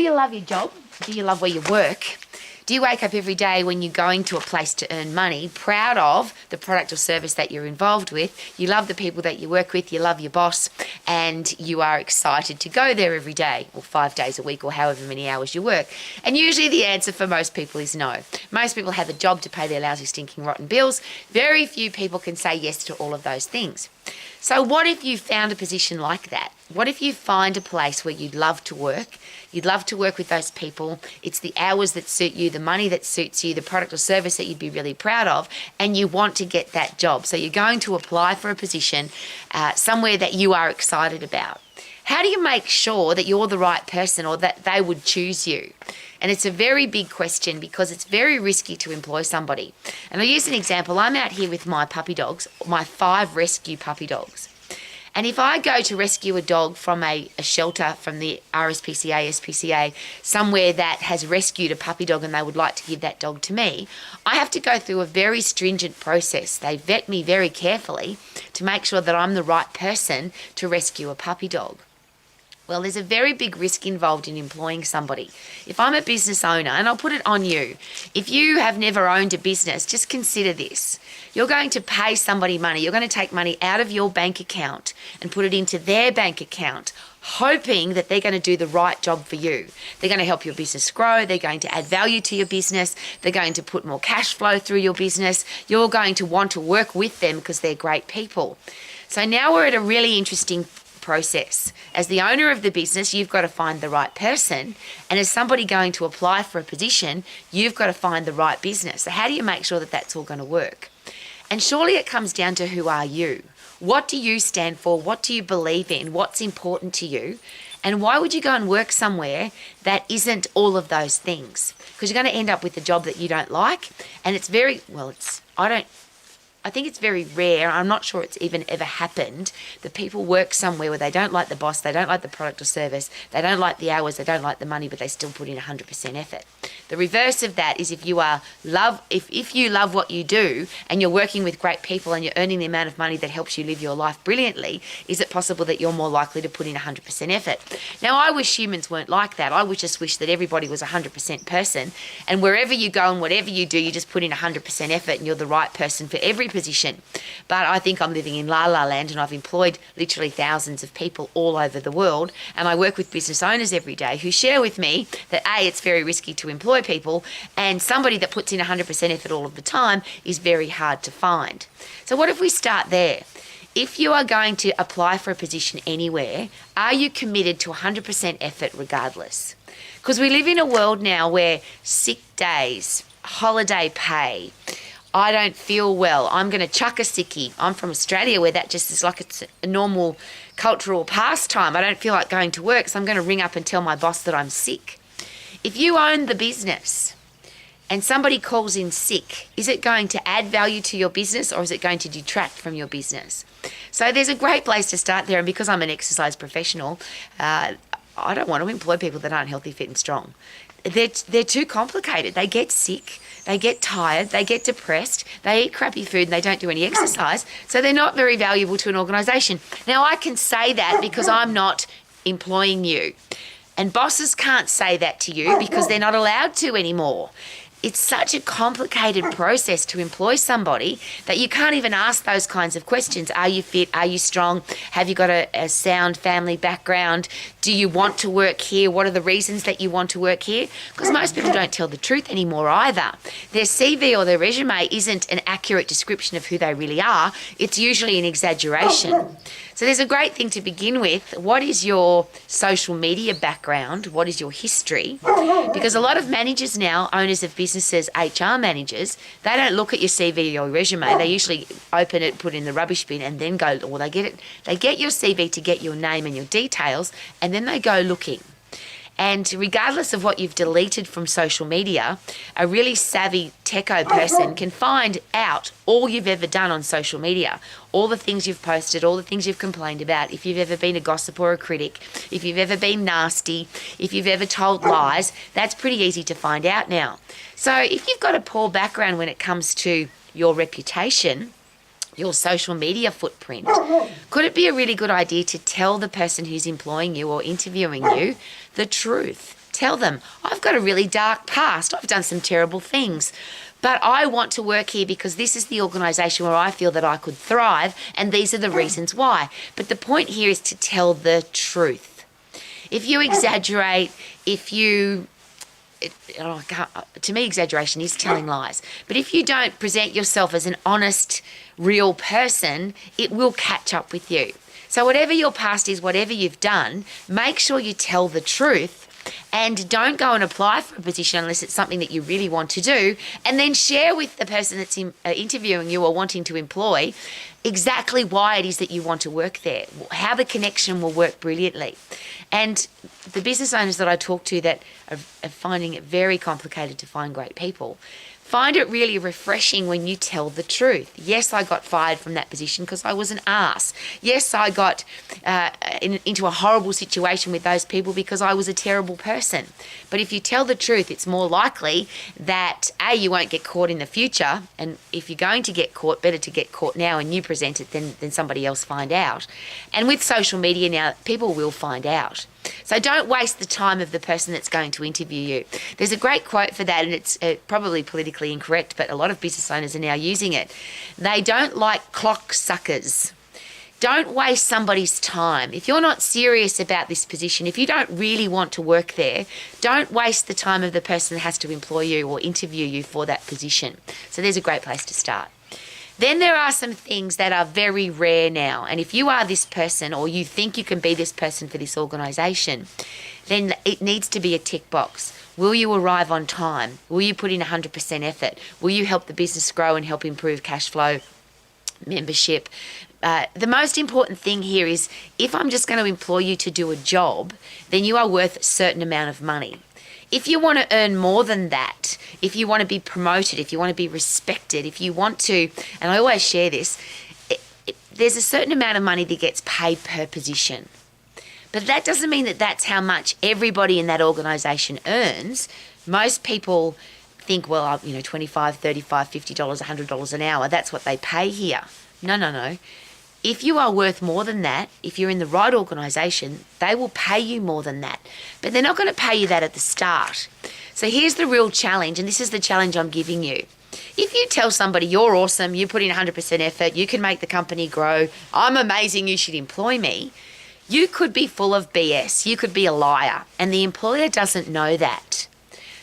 you love your job? Do you love where you work? Do you wake up every day when you're going to a place to earn money, proud of the product or service that you're involved with? You love the people that you work with, you love your boss, and you are excited to go there every day, or 5 days a week, or however many hours you work. And usually the answer for most people is no. Most people have a job to pay their lousy, stinking, rotten bills. Very few people can say yes to all of those things. So what if you found a position like that? What if you find a place where you'd love to work? You'd love to work with those people. It's the hours that suit you, the money that suits you, the product or service that you'd be really proud of, and you want to get that job. So you're going to apply for a position somewhere that you are excited about. How do you make sure that you're the right person or that they would choose you? And it's a very big question because it's very risky to employ somebody. And I'll use an example. I'm out here with my puppy dogs, my 5 rescue puppy dogs. And if I go to rescue a dog from a shelter from the RSPCA, SPCA, somewhere that has rescued a puppy dog and they would like to give that dog to me, I have to go through a very stringent process. They vet me very carefully to make sure that I'm the right person to rescue a puppy dog. Well, there's a very big risk involved in employing somebody. If I'm a business owner, and I'll put it on you, if you have never owned a business, just consider this. You're going to pay somebody money. You're going to take money out of your bank account and put it into their bank account, hoping that they're going to do the right job for you. They're going to help your business grow. They're going to add value to your business. They're going to put more cash flow through your business. You're going to want to work with them because they're great people. So now we're at a really interesting process. As the owner of the business, you've got to find the right person, and as somebody going to apply for a position, you've got to find the right business. So how do you make sure that that's all going to work? And surely it comes down to who are you? What do you stand for? What do you believe in? What's important to you? And why would you go and work somewhere that isn't all of those things? Because you're going to end up with a job that you don't like, and it's very, well, I think it's very rare, I'm not sure it's even ever happened, that people work somewhere where they don't like the boss, they don't like the product or service, they don't like the hours, they don't like the money, but they still put in 100% effort. The reverse of that is if you love what you do and you're working with great people and you're earning the amount of money that helps you live your life brilliantly, is it possible that you're more likely to put in 100% effort? Now, I wish humans weren't like that. I would just wish that everybody was a 100% person, and wherever you go and whatever you do, you just put in 100% effort and you're the right person for every position. But I think I'm living in la la land, and I've employed literally thousands of people all over the world, and I work with business owners every day who share with me that A, it's very risky to employ people, and somebody that puts in 100% effort all of the time is very hard to find. So what if we start there? If you are going to apply for a position anywhere, are you committed to 100% effort regardless? Because we live in a world now where sick days, holiday pay, I don't feel well, I'm going to chuck a sickie. I'm from Australia where that just is like it's a normal cultural pastime. I don't feel like going to work, so I'm going to ring up and tell my boss that I'm sick. If you own the business and somebody calls in sick, is it going to add value to your business or is it going to detract from your business? So there's a great place to start there, and because I'm an exercise professional, I don't want to employ people that aren't healthy, fit and strong. They're too complicated. They get sick, they get tired, they get depressed, they eat crappy food and they don't do any exercise, so they're not very valuable to an organisation. Now, I can say that because I'm not employing you, and bosses can't say that to you because they're not allowed to anymore. It's such a complicated process to employ somebody that you can't even ask those kinds of questions. Are you fit? Are you strong? Have you got a sound family background? Do you want to work here? What are the reasons that you want to work here? Because most people don't tell the truth anymore either. Their CV or their resume isn't an accurate description of who they really are. It's usually an exaggeration. So there's a great thing to begin with. What is your social media background? What is your history? Because a lot of managers now, owners of businesses, HR managers, they don't look at your CV or your resume. They usually open it, put it in the rubbish bin, and then go, or they get your CV to get your name and your details, and then they go looking. And regardless of what you've deleted from social media, a really savvy techo person can find out all you've ever done on social media, all the things you've posted, all the things you've complained about, if you've ever been a gossip or a critic, if you've ever been nasty, if you've ever told lies. That's pretty easy to find out now. So if you've got a poor background when it comes to your reputation, your social media footprint, could it be a really good idea to tell the person who's employing you or interviewing you the truth? Tell them, I've got a really dark past. I've done some terrible things. But I want to work here because this is the organisation where I feel that I could thrive, and these are the reasons why. But the point here is to tell the truth. If you exaggerate, to me, exaggeration is telling lies. But if you don't present yourself as an honest, real person, it will catch up with you. So whatever your past is, whatever you've done, make sure you tell the truth. And don't go and apply for a position unless it's something that you really want to do, and then share with the person that's interviewing you or wanting to employ exactly why it is that you want to work there, how the connection will work brilliantly. And the business owners that I talk to that are finding it very complicated to find great people, find it really refreshing when you tell the truth. Yes, I got fired from that position because I was an ass. Yes, I got into a horrible situation with those people because I was a terrible person. But if you tell the truth, it's more likely that A, you won't get caught in the future. And if you're going to get caught, better to get caught now and you present it than somebody else find out. And with social media now, people will find out. So don't waste the time of the person that's going to interview you. There's a great quote for that, and it's probably politically incorrect, but a lot of business owners are now using it. They don't like clock suckers. Don't waste somebody's time. If you're not serious about this position, if you don't really want to work there, don't waste the time of the person that has to employ you or interview you for that position. So there's a great place to start. Then there are some things that are very rare now. And if you are this person or you think you can be this person for this organisation, then it needs to be a tick box. Will you arrive on time? Will you put in 100% effort? Will you help the business grow and help improve cash flow, membership? The most important thing here is if I'm just going to employ you to do a job, then you are worth a certain amount of money. If you want to earn more than that, if you want to be promoted, if you want to be respected, if you want to, and I always share this, there's a certain amount of money that gets paid per position. But that doesn't mean that that's how much everybody in that organisation earns. Most people think, well, $25, $35, $50, $100 an hour, that's what they pay here. No. If you are worth more than that, if you're in the right organisation, they will pay you more than that. But they're not going to pay you that at the start. So here's the real challenge, and this is the challenge I'm giving you. If you tell somebody you're awesome, you put in 100% effort, you can make the company grow, I'm amazing, you should employ me, you could be full of BS. You could be a liar, and the employer doesn't know that.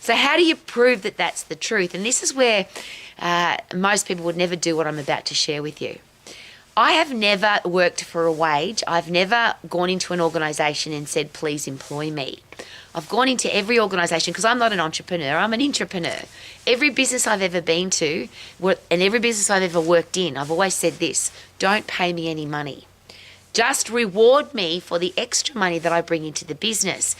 So how do you prove that that's the truth? And this is where most people would never do what I'm about to share with you. I have never worked for a wage. I've never gone into an organisation and said, please employ me. I've gone into every organisation because I'm not an entrepreneur, I'm an intrapreneur. Every business I've ever been to and every business I've ever worked in, I've always said this, don't pay me any money. Just reward me for the extra money that I bring into the business.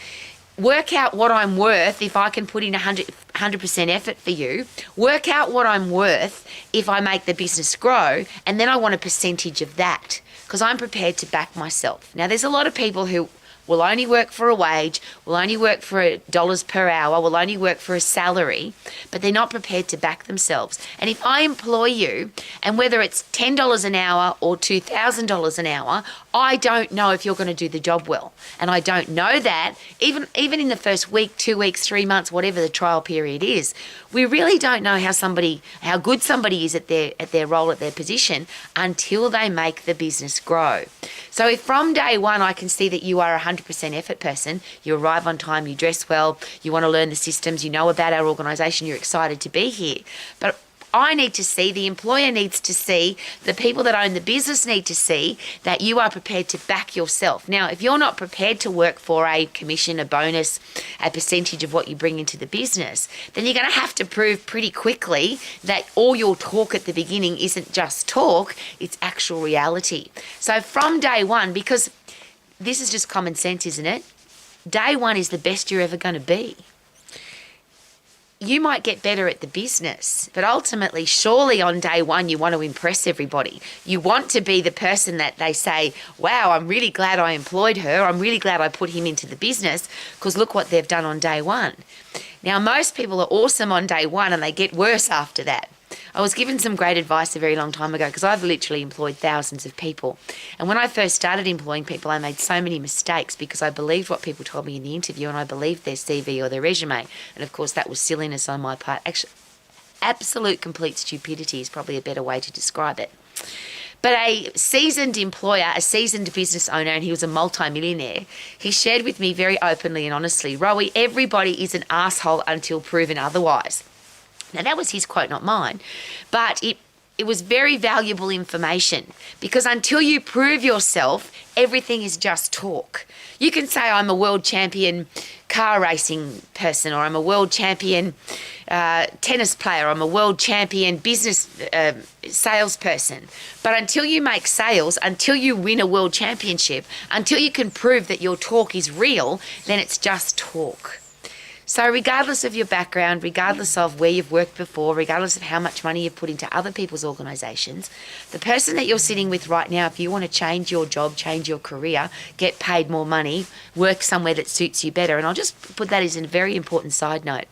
Work out what I'm worth if I can put in 100% effort for you. Work out what I'm worth if I make the business grow, and then I want a percentage of that because I'm prepared to back myself. Now, there's a lot of people who will only work for a wage, will only work for dollars per hour, will only work for a salary, but they're not prepared to back themselves. And if I employ you, and whether it's $10 an hour or $2,000 an hour, I don't know if you're going to do the job well. And I don't know that, even in the first week, 2 weeks, 3 months, whatever the trial period is, we really don't know how good somebody is at their role, at their position, until they make the business grow. So if from day one I can see that you are a 100% effort person, you arrive on time, you dress well, you want to learn the systems, you know about our organisation, you're excited to be here. But I need to see, the employer needs to see, the people that own the business need to see that you are prepared to back yourself. Now, if you're not prepared to work for a commission, a bonus, a percentage of what you bring into the business, then you're going to have to prove pretty quickly that all your talk at the beginning isn't just talk, it's actual reality. So from day one, because this is just common sense, isn't it? Day one is the best you're ever going to be. You might get better at the business, but ultimately, surely on day one, you want to impress everybody. You want to be the person that they say, wow, I'm really glad I employed her. I'm really glad I put him into the business because look what they've done on day one. Now, most people are awesome on day one and they get worse after that. I was given some great advice a very long time ago because I've literally employed thousands of people. And when I first started employing people, I made so many mistakes because I believed what people told me in the interview and I believed their CV or their resume. And of course, that was silliness on my part. Actually, absolute complete stupidity is probably a better way to describe it. But a seasoned employer, a seasoned business owner, and he was a multi-millionaire, he shared with me very openly and honestly, Rowie, everybody is an asshole until proven otherwise. Now, that was his quote, not mine. But it was very valuable information because until you prove yourself, everything is just talk. You can say, I'm a world champion car racing person, or I'm a world champion tennis player, I'm a world champion business salesperson. But until you make sales, until you win a world championship, until you can prove that your talk is real, then it's just talk. So regardless of your background, regardless of where you've worked before, regardless of how much money you've put into other people's organisations, the person that you're sitting with right now, if you want to change your job, change your career, get paid more money, work somewhere that suits you better, and I'll just put that as a very important side note.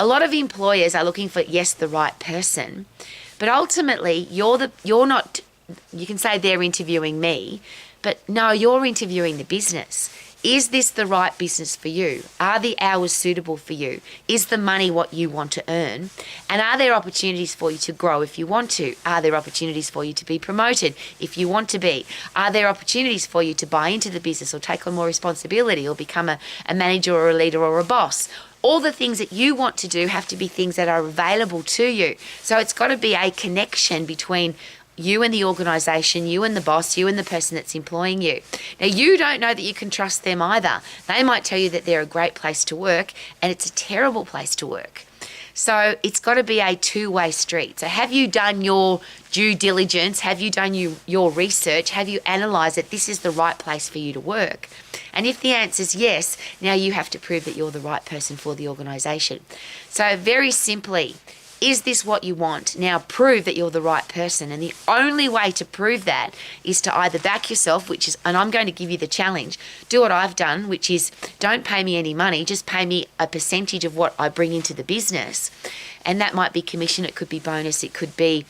A lot of employers are looking for, yes, the right person, but ultimately you're not, you can say they're interviewing me, but no, you're interviewing the business. Is this the right business for you? Are the hours suitable for you? Is the money what you want to earn? And are there opportunities for you to grow if you want to? Are there opportunities for you to be promoted if you want to be? Are there opportunities for you to buy into the business or take on more responsibility or become a manager or a leader or a boss? All the things that you want to do have to be things that are available to you. So it's got to be a connection between you and the organisation, you and the boss, you and the person that's employing you. Now, you don't know that you can trust them either. They might tell you that they're a great place to work and it's a terrible place to work. So it's got to be a two-way street. So have you done your due diligence? Have you done your research? Have you analysed that this is the right place for you to work? And if the answer is yes, now you have to prove that you're the right person for the organisation. So very simply, is this what you want? Now prove that you're the right person. And the only way to prove that is to either back yourself, which is, and I'm going to give you the challenge, do what I've done, which is don't pay me any money, just pay me a percentage of what I bring into the business. And that might be commission, it could be bonus, it could be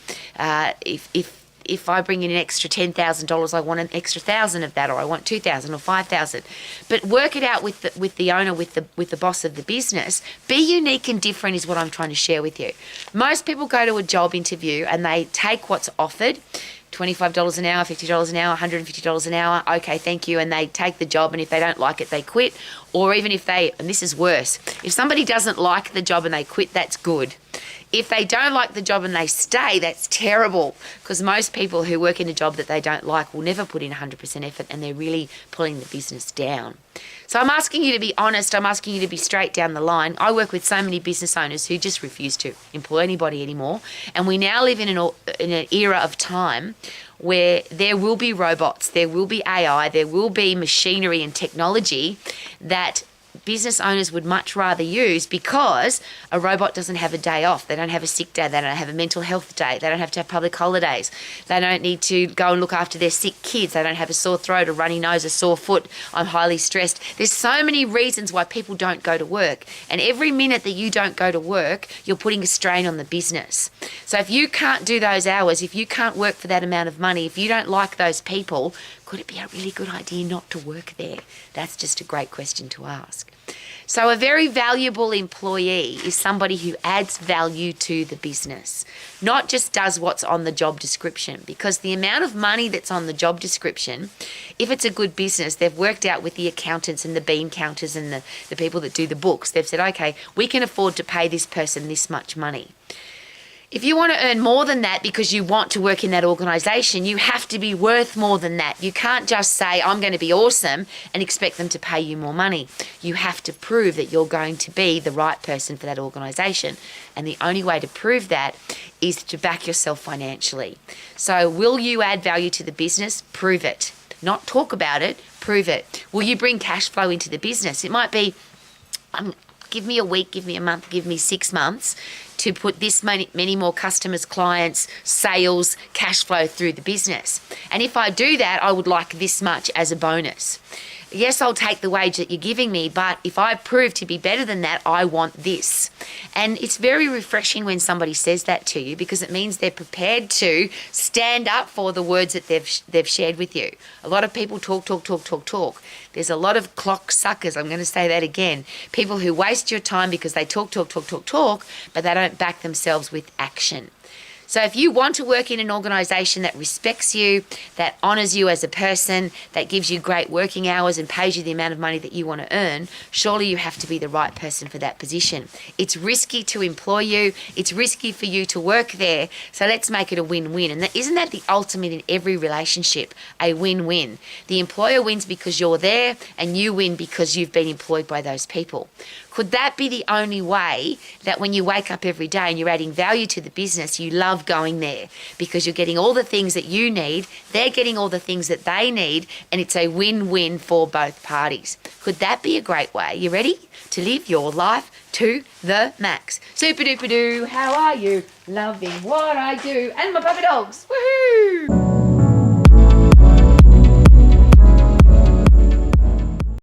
if I bring in an extra $10,000, I want an extra 1,000 of that, or I want 2,000 or 5,000. But work it out with the owner, with the boss of the business. Be unique and different is what I'm trying to share with you. Most people go to a job interview and they take what's offered. $25 an hour, $50 an hour, $150 an hour. Okay, thank you. And they take the job, and if they don't like it, they quit. Or even if they, and this is worse, if somebody doesn't like the job and they quit, that's good. If they don't like the job and they stay, that's terrible, because most people who work in a job that they don't like will never put in 100% effort, and they're really pulling the business down. So I'm asking you to be honest. I'm asking you to be straight down the line. I work with so many business owners who just refuse to employ anybody anymore, and we now live in an era of time where there will be robots, there will be AI, there will be machinery and technology that business owners would much rather use, because a robot doesn't have a day off. They don't have a sick day. They don't have a mental health day. They don't have to have public holidays. They don't need to go and look after their sick kids. They don't have a sore throat, a runny nose, a sore foot. I'm highly stressed. There's so many reasons why people don't go to work. And every minute that you don't go to work, you're putting a strain on the business. So if you can't do those hours, if you can't work for that amount of money, if you don't like those people, could it be a really good idea not to work there? That's just a great question to ask. So a very valuable employee is somebody who adds value to the business, not just does what's on the job description, because the amount of money that's on the job description, if it's a good business, they've worked out with the accountants and the bean counters and the people that do the books, they've said, okay, we can afford to pay this person this much money. If you want to earn more than that because you want to work in that organisation, you have to be worth more than that. You can't just say, I'm going to be awesome and expect them to pay you more money. You have to prove that you're going to be the right person for that organisation. And the only way to prove that is to back yourself financially. So will you add value to the business? Prove it. Not talk about it, prove it. Will you bring cash flow into the business? It might be, give me a week, give me a month, give me 6 months to put this many more customers, clients, sales, cash flow through the business. And if I do that, I would like this much as a bonus. Yes, I'll take the wage that you're giving me, but if I prove to be better than that, I want this. And it's very refreshing when somebody says that to you, because it means they're prepared to stand up for the words that they've shared with you. A lot of people talk. There's a lot of clock suckers, I'm going to say that again. People who waste your time because they talk, but they don't back themselves with action. So if you want to work in an organisation that respects you, that honours you as a person, that gives you great working hours and pays you the amount of money that you want to earn, surely you have to be the right person for that position. It's risky to employ you. It's risky for you to work there. So let's make it a win-win. And isn't that the ultimate in every relationship? A win-win. The employer wins because you're there, and you win because you've been employed by those people. Could that be the only way that when you wake up every day and you're adding value to the business, you love going there because you're getting all the things that you need, they're getting all the things that they need, and it's a win-win for both parties? Could that be a great way? You ready to live your life to the max? Super duper doo, how are you? Loving what I do. And my puppy dogs. Woohoo!